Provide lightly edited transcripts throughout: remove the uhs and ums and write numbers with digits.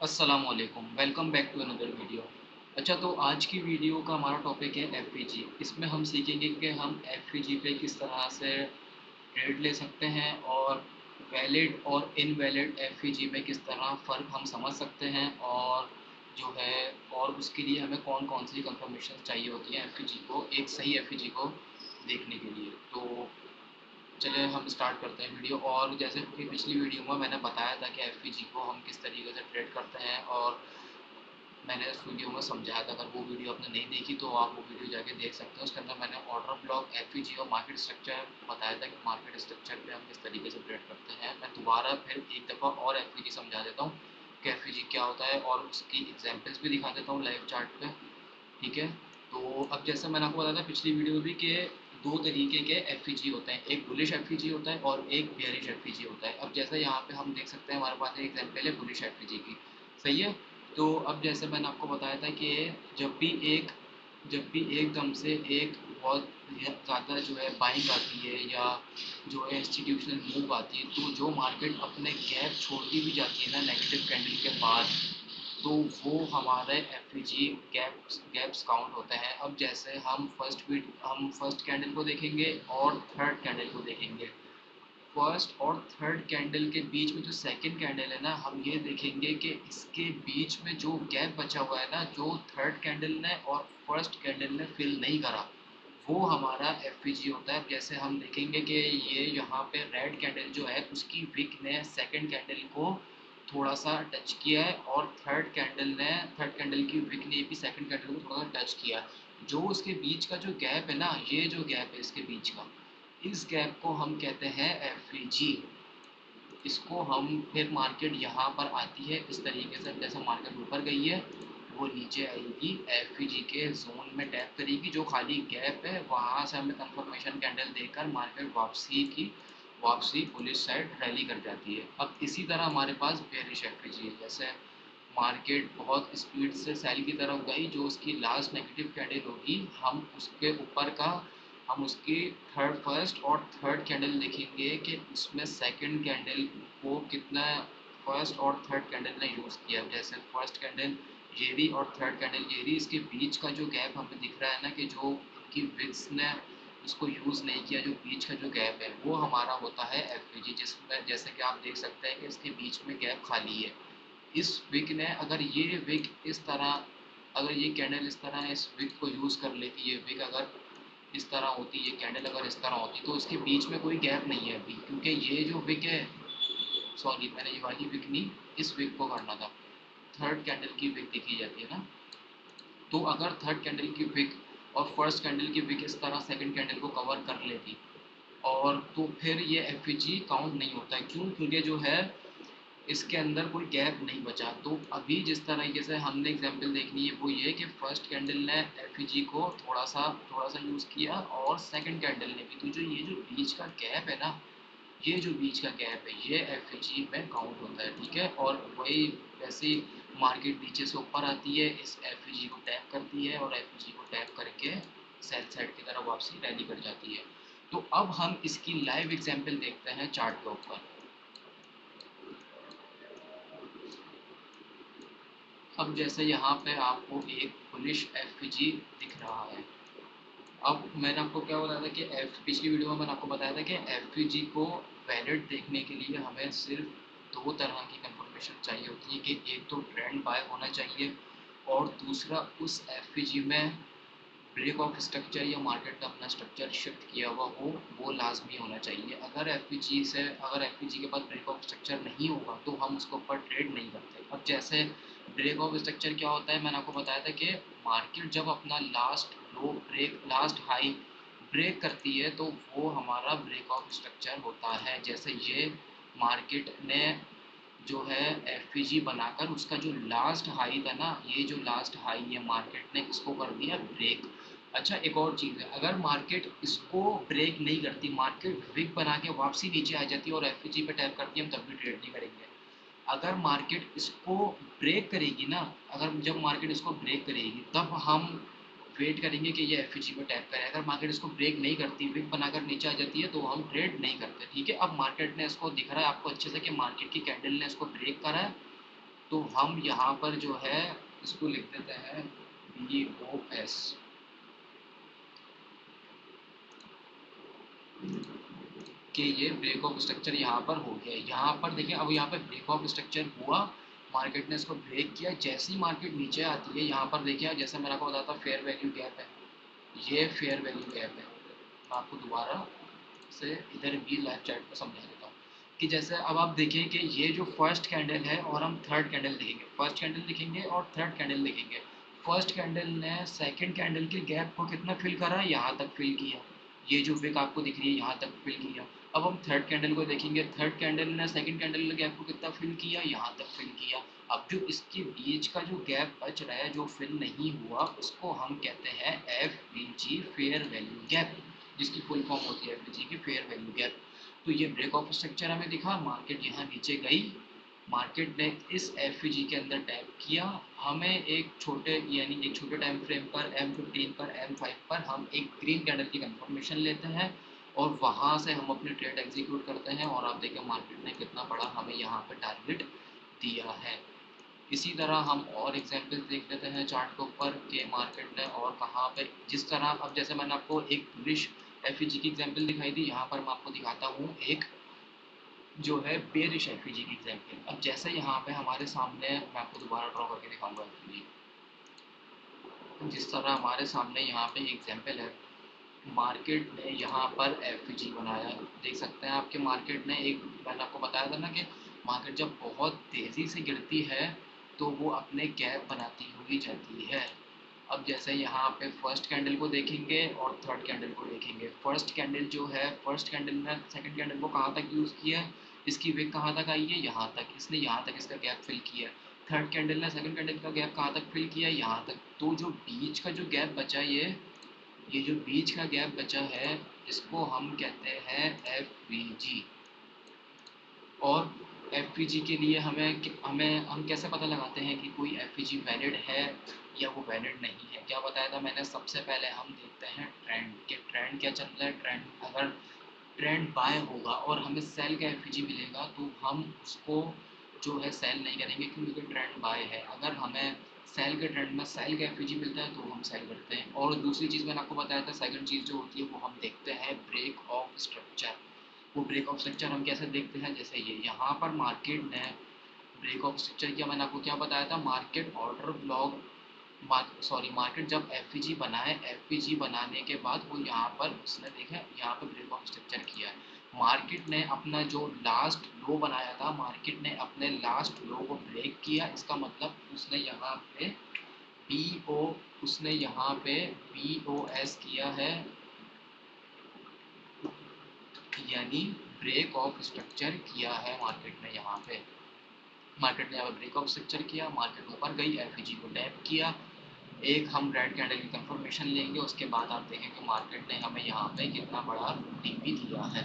अस्सलामुअलैकुम, welcome back to another video. अच्छा, तो आज की वीडियो का हमारा टॉपिक है एफईजी। इसमें हम सीखेंगे कि हम एफईजी पे किस तरह से ट्रेड ले सकते हैं और वैलिड और इनवैलिड एफईजी में किस तरह फ़र्क हम समझ सकते हैं, और जो है और उसके लिए हमें कौन कौन सी कंफर्मेशन चाहिए होती हैं एफईजी को, एक सही एफईजी को देखने के लिए। तो चलिए हम स्टार्ट करते हैं वीडियो। और जैसे कि पिछली वीडियो में मैंने बताया था कि एफईजी को हम किस तरीके से ट्रेड करते हैं, और मैंने उस वीडियो में समझाया था। अगर वो वीडियो आपने नहीं देखी तो आप वो वीडियो जाके देख सकते हैं। उसके अंदर मैंने ऑर्डर ब्लॉक, एफईजी और मार्केट स्ट्रक्चर बताया था कि मार्केट स्ट्रक्चर पे हम किस तरीके से ट्रेड करते हैं। मैं दोबारा फिर एक दफ़ा और एफईजी समझा देता हूँ कि एफईजी क्या होता है, और उसकी एग्जाम्पल्स भी दिखा देता हूँ लाइव चार्ट पे। ठीक है। तो अब जैसे मैंने आपको बताया था पिछली वीडियो में भी कि दो तरीके के एफईजी होते हैं, एक बुलिश एफईजी होता है और एक बेयरिश एफईजी होता है। अब जैसे यहाँ पे हम देख सकते हैं, हमारे पास एक एग्जांपल है बुलिश एफईजी की। सही है। तो अब जैसे मैंने आपको बताया था कि जब भी एक जब भी एकदम से एक बहुत ज़्यादा जो है बाइंग आती है, या जो है इंस्टीट्यूशनल मूव आती है, तो जो मार्केट अपने गैप छोड़ती भी जाती है ना नेगेटिव कैंडल के बाद, तो वो हमारे एफईजी गैप्स काउंट होते हैं। अब जैसे हम फर्स्ट कैंडल को देखेंगे और थर्ड कैंडल को देखेंगे। फर्स्ट और थर्ड कैंडल के बीच में जो सेकंड कैंडल है ना, हम ये देखेंगे कि इसके बीच में जो गैप बचा हुआ है ना, जो थर्ड कैंडल ने और फर्स्ट कैंडल ने फिल नहीं करा, वो हमारा एफईजी होता है। जैसे हम देखेंगे कि ये यहाँ पे रेड कैंडल जो है उसकी विक ने सेकंड कैंडल को थोड़ा सा टच किया है, और थर्ड कैंडल की विक ने भी सेकंड कैंडल को थोड़ा सा टच किया। जो उसके बीच का जो गैप है ना, ये जो गैप है इसके बीच का, इस गैप को हम कहते हैं एफईजी। इसको हम फिर मार्केट यहाँ पर आती है इस तरीके से, जैसे मार्केट ऊपर गई है वो नीचे आएगी, एफईजी के जोन में टैप करेगी, जो खाली गैप है वहाँ से हमें कंफर्मेशन कैंडल देकर मार्केट वापसी पुलिस साइड रैली कर जाती है। अब इसी तरह हमारे पास बेरिश एफईजी है। जैसे मार्केट बहुत स्पीड से सेल की तरफ गई, जो उसकी लास्ट नेगेटिव कैंडल होगी, हम उसकी फर्स्ट और थर्ड कैंडल देखेंगे कि उसमें सेकंड कैंडल को कितना फर्स्ट और थर्ड कैंडल ने यूज़ किया। जैसे फर्स्ट कैंडल ये रही और थर्ड कैंडल ये रही, इसके बीच का जो गैप हमें दिख रहा है ना, कि जो इनकी विक्स ने उसको यूज़ नहीं किया, जो बीच का जो गैप है वो हमारा होता है एफईजी, जिसमें जैसे कि आप देख सकते हैं कि इसके बीच में गैप खाली है। इस विक ने अगर ये विक इस तरह अगर ये कैंडल इस तरह इस विक को यूज़ कर लेती है, विक अगर इस तरह होती, ये कैंडल अगर इस तरह होती, तो इसके बीच में कोई गैप नहीं है अभी, क्योंकि ये जो विक है, सॉरी मैंने ये वाली विक नहीं, इस विक को करना था। थर्ड कैंडल की विक दिखी जाती है ना, तो अगर थर्ड कैंडल की विक और फर्स्ट कैंडल की विक इस तरह सेकंड कैंडल को कवर कर लेती, और तो फिर ये एफईजी काउंट नहीं होता है। क्यों? क्योंकि जो है इसके अंदर कोई गैप नहीं बचा। तो अभी जिस तरीके से हमने एग्जांपल देखनी है वो ये कि फर्स्ट कैंडल ने एफईजी को थोड़ा सा यूज़ किया, और सेकंड कैंडल ने भी। तो जो ये जो बीच का गैप है ना, ये जो बीच का गैप है ये एफईजी में काउंट होता है। ठीक है। और वही वैसे ही मार्केट नीचे से ऊपर आती है, इस एफईजी को टैप करती है, और एफईजी को टैप करके सेल साइड की तरफ वापसी रैली कर जाती है। तो अब हम इसकी लाइव एग्जांपल देखते हैं चार्ट के ऊपर। अब जैसे यहाँ पे आपको एक बुलिश एफईजी दिख रहा है। अब मैंने आपको क्या बताया था कि एफ पिछली वीडियो में मैंने आपको बताया था कि एफईजी को वैलिड देखने के लिए हमें सिर्फ दो तरह की कंफर्मेशन चाहिए होती है, कि एक तो ट्रेंड बाय होना चाहिए, और दूसरा उस एफईजी में ब्रेक ऑफ स्ट्रक्चर या मार्केट का अपना स्ट्रक्चर शिफ्ट किया हुआ हो, वो लाजमी होना चाहिए। अगर एफईजी के पास ब्रेक ऑफ स्ट्रक्चर नहीं होगा तो हम उसके ऊपर ट्रेड नहीं करते। अब जैसे ब्रेक ऑफ स्ट्रक्चर क्या होता है, मैंने आपको बताया था कि मार्केट जब अपना लास्ट हाई ब्रेक करती है, तो वो हमारा ब्रेक ऑफ स्ट्रक्चर होता है। जैसे ये मार्केट ने जो है एफईजी बनाकर उसका जो लास्ट हाई था ना, ये जो लास्ट हाई है मार्केट ने इसको कर दिया ब्रेक। अच्छा, एक और चीज़ है, अगर मार्केट इसको ब्रेक नहीं करती, मार्केट विक बना के वापसी नीचे आ जाती है और एफईजी पे टैप करती है, हम तब भी ट्रेड नहीं करेंगे। अगर मार्केट इसको ब्रेक करेगी ना, अगर जब मार्केट इसको ब्रेक करेगी तब हम वेट करेंगे कि ये एफईजी पे टैप करे। अगर मार्केट इसको ब्रेक नहीं करती, विक बनाकर नीचे आ जाती है, तो हम ट्रेड नहीं करते। ठीक है। अब मार्केट ने इसको दिख रहा है आपको अच्छे से कि मार्केट की कैंडल ने इसको ब्रेक करा है, तो हम यहाँ पर जो है इसको लिख देते हैं BOS, कि ये ब्रेक ऑफ स्ट्रक्चर यहाँ पर हो गया। यहाँ पर देखिए, अब यहाँ पे ब्रेक ऑफ स्ट्रक्चर हुआ, मार्केट ने इसको ब्रेक किया। जैसी मार्केट नीचे आती है, यहाँ पर देखिए जैसे मैंने आपको बताया था फेयर वैल्यू गैप है, ये फेयर वैल्यू गैप है। मैं आपको दोबारा से इधर भी लाइव चैट पर समझा देता हूँ कि जैसे अब आप देखिए कि ये जो फर्स्ट कैंडल है और हम थर्ड कैंडल देखेंगे, फर्स्ट कैंडल दिखेंगे और थर्ड कैंडल देखेंगे। फर्स्ट कैंडल ने सेकंड कैंडल के गैप को कितना फिल करा, यहाँ तक फिल किया। ये जो विक आपको दिख रही है यहाँ तक फिल किया। अब हम थर्ड कैंडल को देखेंगे, थर्ड कैंडल ने सेकंड कैंडल के गैप को कितना फिल किया, यहाँ तक फिल किया। अब जो इसके बीच का जो गैप बच रहा है, जो फिल नहीं हुआ, उसको हम कहते हैं FVG, फेयर वैल्यू गैप, जिसकी फुल फॉर्म होती है FVG की फेयर वैल्यू गैप। तो ये ब्रेक ऑफ स्ट्रक्चर हमें दिखा, मार्केट यहाँ नीचे गई, मार्केट ने इस FVG के अंदर टैप किया। हमें एक छोटे यानी एक छोटे टाइम फ्रेम पर M15 पर M5 पर हम एक ग्रीन कैंडल की कंफर्मेशन लेते हैं और वहाँ से हम अपने ट्रेड एग्जीक्यूट करते हैं। और आप देखें मार्केट ने कितना बड़ा हमें यहाँ पर टारगेट दिया है। इसी तरह हम और एग्जाम्पल देख लेते हैं चार्ट के ऊपर कि मार्केट ने और कहाँ पे जिस तरह, अब जैसे मैंने आपको एक बुलिश FVG की एग्जाम्पल दिखाई थी, यहाँ पर मैं आपको दिखाता हूँ एक जो है बेरिश FVG की एग्जाम्पल। अब जैसे यहाँ पे हमारे सामने, मैं आपको दोबारा ड्रॉ करके दिखाऊंगा FVG, जिस तरह हमारे सामने यहाँ पे एग्जाम्पल है, मार्केट ने यहाँ पर FVG बनाया, देख सकते हैं आपके मार्केट ने एक, मैंने आपको बताया था ना कि मार्केट जब बहुत तेज़ी से गिरती है तो वो अपने गैप बनाती हुई जाती है। अब जैसे यहाँ पे फर्स्ट कैंडल को देखेंगे और थर्ड कैंडल को देखेंगे। फर्स्ट कैंडल जो है, फर्स्ट कैंडल ने सेकंड कैंडल को कहाँ तक यूज़ किया है, इसकी विक कहाँ तक आई है, यहाँ तक, इसने यहाँ तक इसका गैप फिल किया। थर्ड कैंडल ने सेकंड कैंडल का गैप कहाँ तक फिल किया, यहाँ तक। तो जो बीच का जो गैप बचा, ये जो बीच का गैप बचा है, इसको हम कहते हैं FVG। और FVG के लिए हमें हमें हम कैसे पता लगाते हैं कि कोई FVG वैलिड है या वो वैलिड नहीं है। क्या बताया था मैंने, सबसे पहले हम देखते हैं ट्रेंड, कि ट्रेंड क्या चल रहा है। ट्रेंड, अगर ट्रेंड बाय होगा और हमें सेल का FVG मिलेगा तो हम उसको जो है सेल नहीं करेंगे क्योंकि ट्रेंड बाय है। अगर हमें सेल के ट्रेंड में सेल का FVG मिलता है तो हम सेल करते हैं। और दूसरी चीज़ मैंने आपको बताया था, सेकंड चीज़ जो होती है वो हम देखते हैं ब्रेक ऑफ स्ट्रक्चर। वो ब्रेक ऑफ स्ट्रक्चर हम कैसे देखते हैं, जैसे ये यहाँ पर मार्केट ने ब्रेक ऑफ स्ट्रक्चर किया। मैंने आपको क्या बताया था, मार्केट ऑर्डर ब्लॉक, मार्केट जब FVG बनाए, FVG बनाने के बाद वो यहाँ पर उसने देखा यहाँ पर ब्रेक ऑफ स्ट्रक्चर किया है। मार्केट ने अपना जो लास्ट लो बनाया था, मार्केट ने अपने लास्ट लो को ब्रेक किया। इसका मतलब उसने यहाँ पे BO, उसने यहाँ पे BOS किया है, यानी ब्रेक ऑफ स्ट्रक्चर किया है मार्केट ने यहाँ पे। मार्केट ने यहाँ पे ब्रेक ऑफ स्ट्रक्चर किया, मार्केट ऊपर गई, FVG को टैप किया। एक हम रेड कैंडल की कंफर्मेशन लेंगे, उसके बाद आप देखेंगे मार्केट ने हमें यहाँ पे कितना बड़ा टीपी दिया है।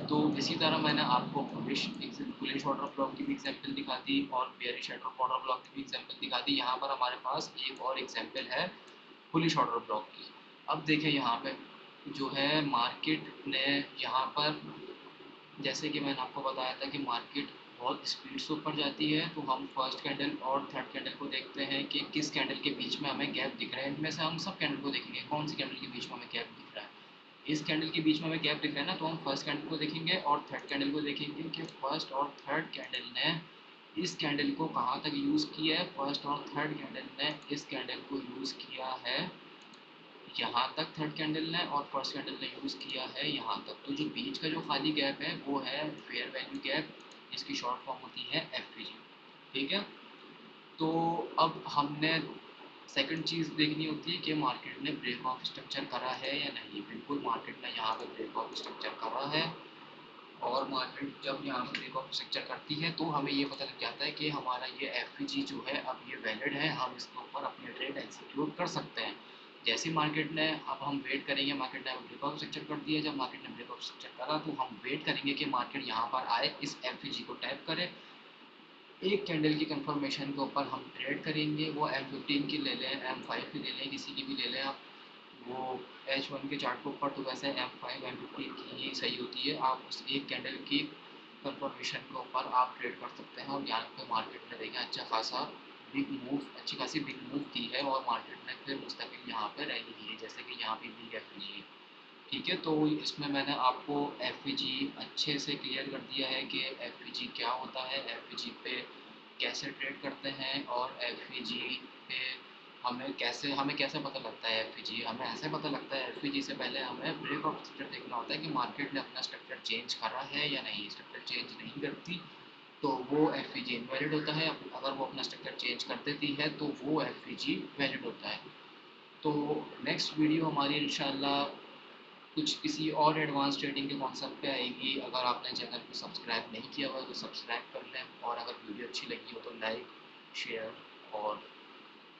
तो इसी तरह मैंने आपको बुलिश ऑर्डर ब्लॉक की भी एग्जांपल दिखा दी और बेयरिश ऑर्डर ब्लॉक की भी एग्जांपल दिखा दी। यहाँ पर हमारे पास एक और एग्जांपल है बुलिश ऑर्डर ब्लॉक की। अब देखिए यहाँ पे जो है मार्केट ने यहाँ पर, जैसे कि मैंने आपको बताया था कि मार्केट बहुत स्पीड से ऊपर जाती है, तो हम फर्स्ट कैंडल और थर्ड कैंडल को देखते हैं कि किस कैंडल के बीच में हमें गैप दिख रहा है। इनमें से हम सब कैंडल को देखेंगे कौन सी कैंडल के बीच में हमें गैप दिख रहा है। इस कैंडल के बीच में हमें गैप दिख रहा है ना, तो हम फर्स्ट कैंडल को देखेंगे और थर्ड कैंडल को देखेंगे कि फर्स्ट और थर्ड कैंडल ने इस कैंडल को कहाँ तक यूज़ किया है। फर्स्ट और थर्ड कैंडल ने इस कैंडल को यूज़ किया है यहाँ तक, थर्ड कैंडल ने, और फर्स्ट कैंडल ने यूज़ किया है यहाँ तक। तो जो बीच का जो खाली गैप है वो है फेयर वैल्यू गैप, जिसकी शॉर्ट फॉर्म होती है FVG। ठीक है, तो अब हमने सेकंड चीज़ देखनी होती है कि मार्केट ने ब्रेक ऑफ स्ट्रक्चर करा है या नहीं। बिल्कुल मार्केट ने यहाँ पे ब्रेक ऑफ स्ट्रक्चर करा है। और मार्केट जब यहाँ पे ब्रेक ऑफ स्ट्रक्चर करती है तो हमें ये पता लग जाता है कि हमारा ये FVG जो है अब ये वैलिड है, हम इसके ऊपर अपने ट्रेड एग्जीक्यूट कर सकते हैं। जैसे मार्केट ने, अब हम वेट करेंगे, मार्केट ने ब्रेक ऑफ स्ट्रक्चर कर दिया। जब मार्केट ने ब्रेक ऑफ स्ट्रक्चर करा तो हम वेट करेंगे कि मार्केट यहाँ पर आए, इस FVG को टैप करे, एक कैंडल की कंफर्मेशन के ऊपर हम ट्रेड करेंगे। वो M15 की ले लें, M5 की ले लें, किसी की भी ले लें आप। वो H1 के चार्ट के ऊपर तो वैसे M5 M15 की ही सही होती है। आप उस एक कैंडल की कंफर्मेशन के ऊपर आप ट्रेड कर सकते हैं। और यहाँ पे मार्केट ने देखें अच्छा खासा अच्छी खासी बिग मूव की है और मार्केट ने फिर मुस्तकिल यहाँ पे रैली की है, जैसे कि यहाँ पे बिग एफ है। ठीक है, तो इसमें मैंने आपको एफ अच्छे से क्लियर कर दिया है कि एफ क्या होता है, एफ पे कैसे ट्रेड करते हैं, और एफ पे हमें कैसे पता लगता है एफ हमें ऐसे पता लगता है एफ से पहले हमें ब्रेक ऑफ स्ट्रक्चर देखना होता है कि मार्केट ने अपना स्ट्रक्चर चेंज करा है या नहीं। स्ट्रक्चर चेंज नहीं करती तो वो एफ इनवैलिड होता है, अगर वो अपना स्ट्रक्चर चेंज कर देती है तो वो एफ वैलिड होता है। तो नेक्स्ट वीडियो हमारी इंशाल्लाह कुछ किसी और एडवांस ट्रेडिंग के कॉन्सेप्ट पे आएगी। अगर आपने चैनल को सब्सक्राइब नहीं किया हुआ तो सब्सक्राइब कर लें, और अगर वीडियो अच्छी लगी हो तो लाइक, शेयर और